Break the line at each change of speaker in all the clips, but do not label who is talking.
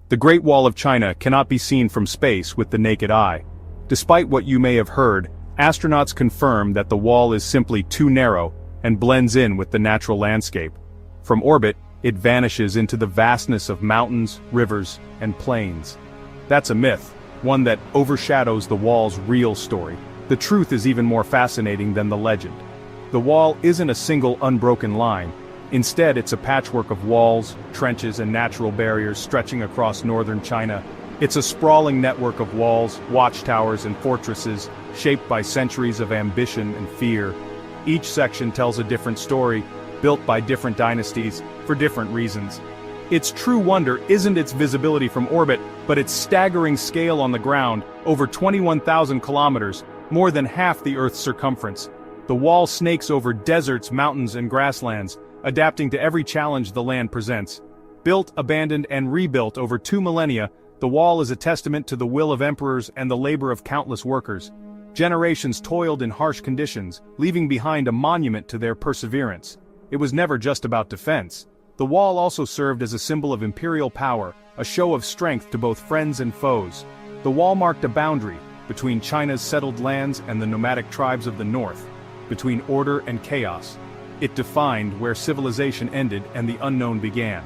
The Great Wall of China cannot be seen from space with the naked eye. Despite what you may have heard, astronauts confirm that the wall is simply too narrow and blends in with the natural landscape. From orbit, it vanishes into the vastness of mountains, rivers, and plains. That's a myth, one that overshadows the wall's real story. The truth is even more fascinating than the legend. The wall isn't a single unbroken line. Instead, it's a patchwork of walls, trenches, and natural barriers stretching across northern China. It's a sprawling network of walls, watchtowers, and fortresses, shaped by centuries of ambition and fear. Each section tells a different story, built by different dynasties, for different reasons. Its true wonder isn't its visibility from orbit, but its staggering scale on the ground, over 21,000 kilometers, more than half the Earth's circumference. The wall snakes over deserts, mountains, and grasslands, adapting to every challenge the land presents. Built, abandoned, and rebuilt over 2 millennia, the wall is a testament to the will of emperors and the labor of countless workers. Generations toiled in harsh conditions, leaving behind a monument to their perseverance. It was never just about defense. The wall also served as a symbol of imperial power, a show of strength to both friends and foes. The wall marked a boundary between China's settled lands and the nomadic tribes of the north, between order and chaos. It defined where civilization ended and the unknown began.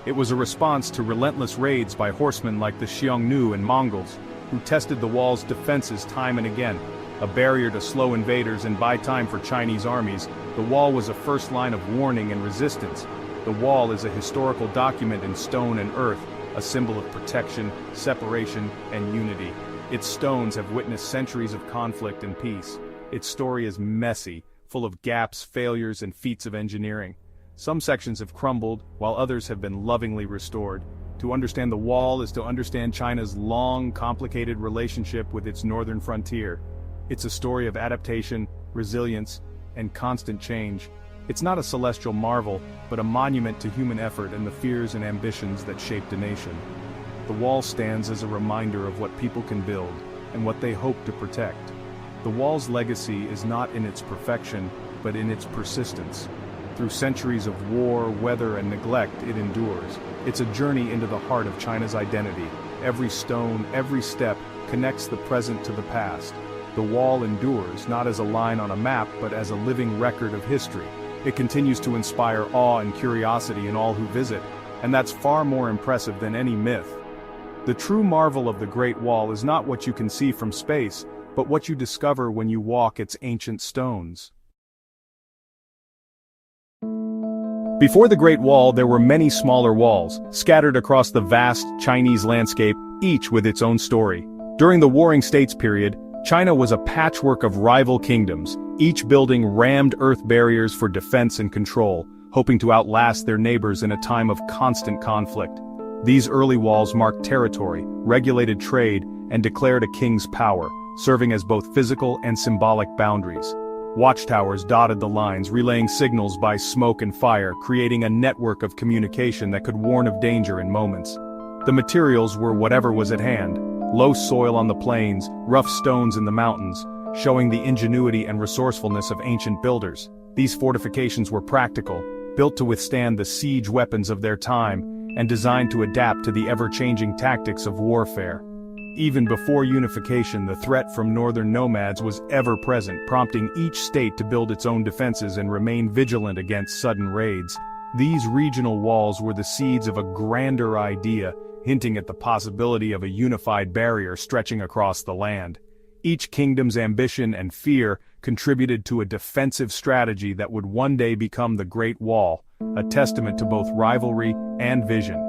It was a response to relentless raids by horsemen like the Xiongnu and Mongols, who tested the wall's defenses time and again. A barrier to slow invaders and buy time for Chinese armies, the wall was a first line of warning and resistance. The wall is a historical document in stone and earth, a symbol of protection, separation, and unity. Its stones have witnessed centuries of conflict and peace. Its story is messy, full of gaps, failures, and feats of engineering. Some sections have crumbled, while others have been lovingly restored. To understand the wall is to understand China's long, complicated relationship with its northern frontier. It's a story of adaptation, resilience, and constant change. It's not a celestial marvel, but a monument to human effort and the fears and ambitions that shaped a nation. The wall stands as a reminder of what people can build, and what they hope to protect. The wall's legacy is not in its perfection, but in its persistence. Through centuries of war, weather, and neglect, it endures. It's a journey into the heart of China's identity. Every stone, every step, connects the present to the past. The wall endures, not as a line on a map, but as a living record of history. It continues to inspire awe and curiosity in all who visit, and that's far more impressive than any myth. The true marvel of the Great Wall is not what you can see from space, but what you discover when you walk its ancient stones. Before the Great Wall, there were many smaller walls, scattered across the vast Chinese landscape, each with its own story. During the Warring States period, China was a patchwork of rival kingdoms, each building rammed earth barriers for defense and control, hoping to outlast their neighbors in a time of constant conflict. These early walls marked territory, regulated trade, and declared a king's power, serving as both physical and symbolic boundaries. Watchtowers dotted the lines, relaying signals by smoke and fire, creating a network of communication that could warn of danger in moments. The materials were whatever was at hand: low soil on the plains, rough stones in the mountains, showing the ingenuity and resourcefulness of ancient builders. These fortifications were practical, built to withstand the siege weapons of their time, and designed to adapt to the ever-changing tactics of warfare. Even before unification, the threat from northern nomads was ever present, prompting each state to build its own defenses and remain vigilant against sudden raids. These regional walls were the seeds of a grander idea, hinting at the possibility of a unified barrier stretching across the land. Each kingdom's ambition and fear contributed to a defensive strategy that would one day become the Great Wall, a testament to both rivalry and vision.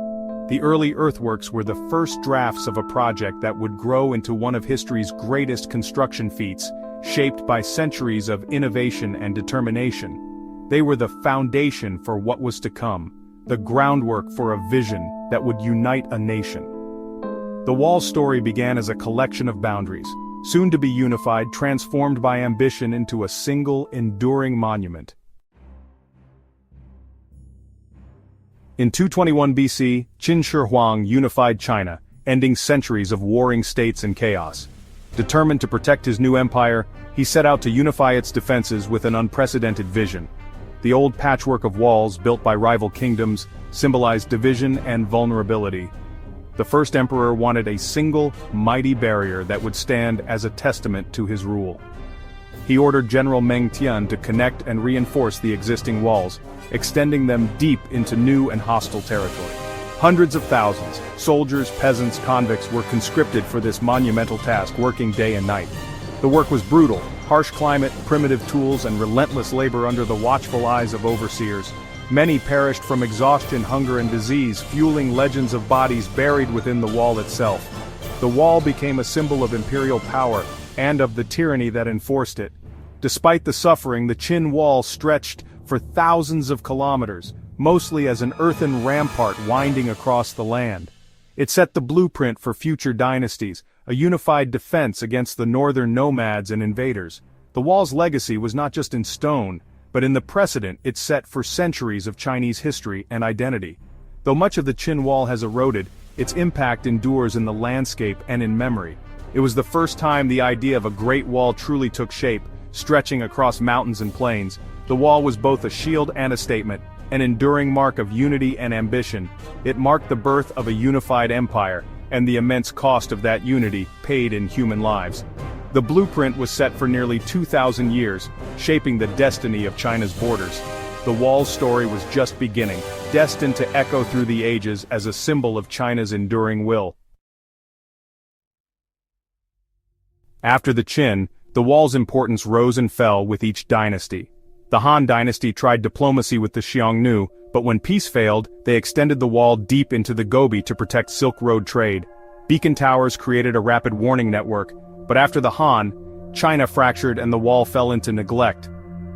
The early earthworks were the first drafts of a project that would grow into one of history's greatest construction feats, shaped by centuries of innovation and determination. They were the foundation for what was to come, the groundwork for a vision that would unite a nation. The wall's story began as a collection of boundaries, soon to be unified, transformed by ambition into a single, enduring monument. In 221 BC, Qin Shi Huang unified China, ending centuries of warring states and chaos. Determined to protect his new empire, he set out to unify its defenses with an unprecedented vision. The old patchwork of walls built by rival kingdoms symbolized division and vulnerability. The first emperor wanted a single, mighty barrier that would stand as a testament to his rule. He ordered General Meng Tian to connect and reinforce the existing walls, extending them deep into new and hostile territory. Hundreds of thousands, soldiers, peasants, convicts were conscripted for this monumental task, working day and night. The work was brutal: harsh climate, primitive tools, and relentless labor under the watchful eyes of overseers. Many perished from exhaustion, hunger, and disease, fueling legends of bodies buried within the wall itself. The wall became a symbol of imperial power, and of the tyranny that enforced it. Despite the suffering, the Qin Wall stretched for thousands of kilometers, mostly as an earthen rampart winding across the land. It set the blueprint for future dynasties, a unified defense against the northern nomads and invaders. The wall's legacy was not just in stone, but in the precedent it set for centuries of Chinese history and identity. Though much of the Qin Wall has eroded, its impact endures in the landscape and in memory. It was the first time the idea of a Great Wall truly took shape, stretching across mountains and plains. The wall was both a shield and a statement, an enduring mark of unity and ambition. It marked the birth of a unified empire, and the immense cost of that unity paid in human lives. The blueprint was set for nearly 2,000 years, shaping the destiny of China's borders. The wall's story was just beginning, destined to echo through the ages as a symbol of China's enduring will. After the Qin, the wall's importance rose and fell with each dynasty. The Han dynasty tried diplomacy with the Xiongnu, but when peace failed, they extended the wall deep into the Gobi to protect Silk Road trade. Beacon towers created a rapid warning network, but after the Han, China fractured and the wall fell into neglect.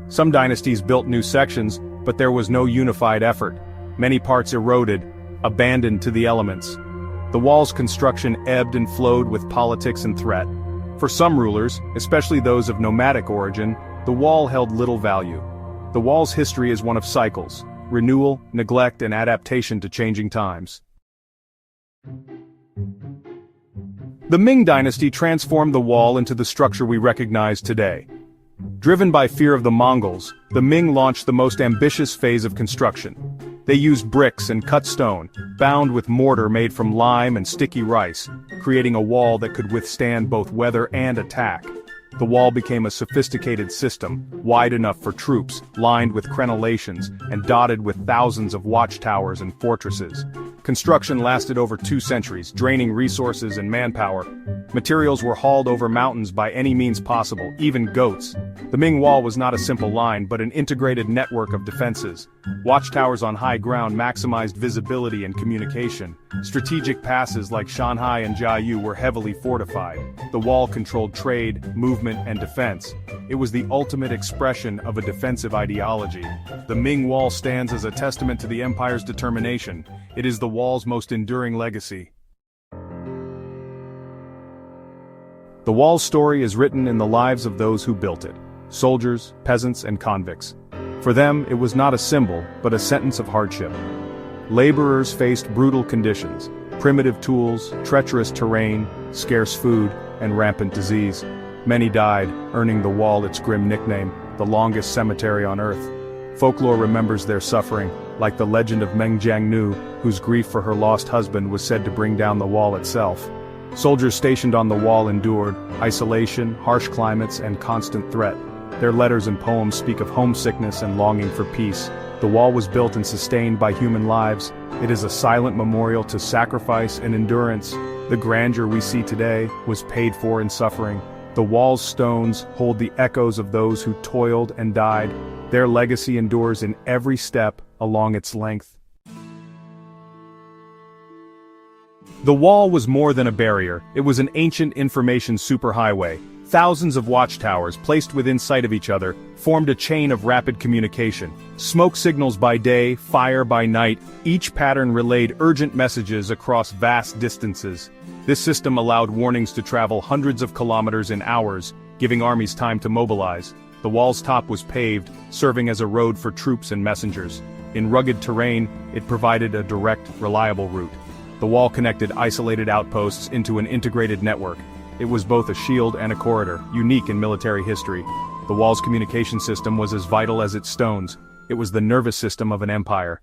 Some dynasties built new sections, but there was no unified effort. Many parts eroded, abandoned to the elements. The wall's construction ebbed and flowed with politics and threat. For some rulers, especially those of nomadic origin, the wall held little value. The wall's history is one of cycles: renewal, neglect, and adaptation to changing times. The Ming dynasty transformed the wall into the structure we recognize today. Driven by fear of the Mongols, the Ming launched the most ambitious phase of construction. They used bricks and cut stone, bound with mortar made from lime and sticky rice, creating a wall that could withstand both weather and attack. The wall became a sophisticated system, wide enough for troops, lined with crenellations, and dotted with thousands of watchtowers and fortresses. Construction lasted over 2 centuries, draining resources and manpower. Materials were hauled over mountains by any means possible, even goats. The Ming Wall was not a simple line, but an integrated network of defenses. Watchtowers on high ground maximized visibility and communication. Strategic passes like Shanhai and Jiayu were heavily fortified. The wall controlled trade, movement, and defense. It was the ultimate expression of a defensive ideology. The Ming Wall stands as a testament to the empire's determination. It is the wall's most enduring legacy. The wall's story is written in the lives of those who built it: soldiers, peasants, and convicts. For them, it was not a symbol, but a sentence of hardship. Laborers faced brutal conditions: primitive tools, treacherous terrain, scarce food, and rampant disease. Many died, earning the wall its grim nickname, the longest cemetery on earth. Folklore remembers their suffering, like the legend of Meng Jiangnu, whose grief for her lost husband was said to bring down the wall itself. Soldiers stationed on the wall endured isolation, harsh climates, and constant threat. Their letters and poems speak of homesickness and longing for peace. The wall was built and sustained by human lives. It is a silent memorial to sacrifice and endurance. The grandeur we see today was paid for in suffering. The wall's stones hold the echoes of those who toiled and died. Their legacy endures in every step along its length. The wall was more than a barrier. It was an ancient information superhighway. Thousands of watchtowers, placed within sight of each other, formed a chain of rapid communication. Smoke signals by day, fire by night, each pattern relayed urgent messages across vast distances. This system allowed warnings to travel hundreds of kilometers in hours, giving armies time to mobilize. The wall's top was paved, serving as a road for troops and messengers. In rugged terrain, it provided a direct, reliable route. The wall connected isolated outposts into an integrated network. It was both a shield and a corridor, unique in military history. The wall's communication system was as vital as its stones. It was the nervous system of an empire.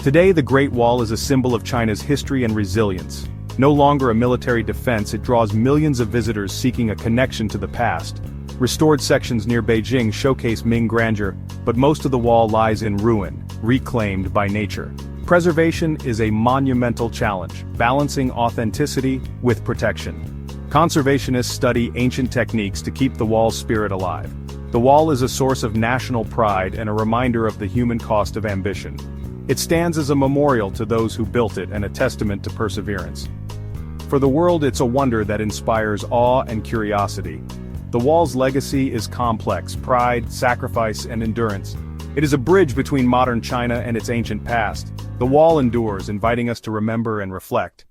Today, the Great Wall is a symbol of China's history and resilience. No longer a military defense, it draws millions of visitors seeking a connection to the past. Restored sections near Beijing showcase Ming grandeur, but most of the wall lies in ruin, reclaimed by nature. Preservation is a monumental challenge, balancing authenticity with protection. Conservationists study ancient techniques to keep the wall's spirit alive. The wall is a source of national pride and a reminder of the human cost of ambition. It stands as a memorial to those who built it and a testament to perseverance. For the world, it's a wonder that inspires awe and curiosity. The wall's legacy is complex: pride, sacrifice, and endurance. It is a bridge between modern China and its ancient past. The wall endures, inviting us to remember and reflect.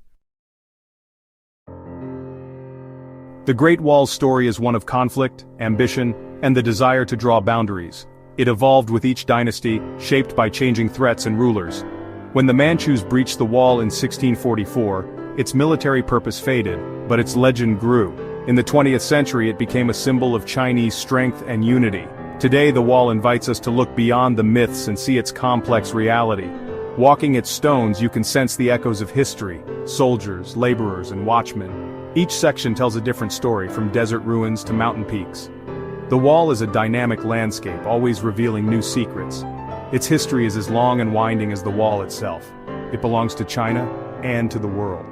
The Great Wall's story is one of conflict, ambition, and the desire to draw boundaries. It evolved with each dynasty, shaped by changing threats and rulers. When the Manchus breached the wall in 1644, its military purpose faded, but its legend grew. In the 20th century, it became a symbol of Chinese strength and unity. Today, the wall invites us to look beyond the myths and see its complex reality. Walking its stones, you can sense the echoes of history: soldiers, laborers, and watchmen. Each section tells a different story, from desert ruins to mountain peaks. The wall is a dynamic landscape, always revealing new secrets. Its history is as long and winding as the wall itself. It belongs to China and to the world.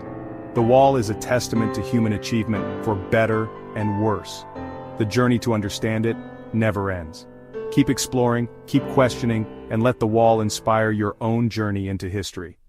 The wall is a testament to human achievement, for better and worse. The journey to understand it never ends. Keep exploring, keep questioning, and let the wall inspire your own journey into history.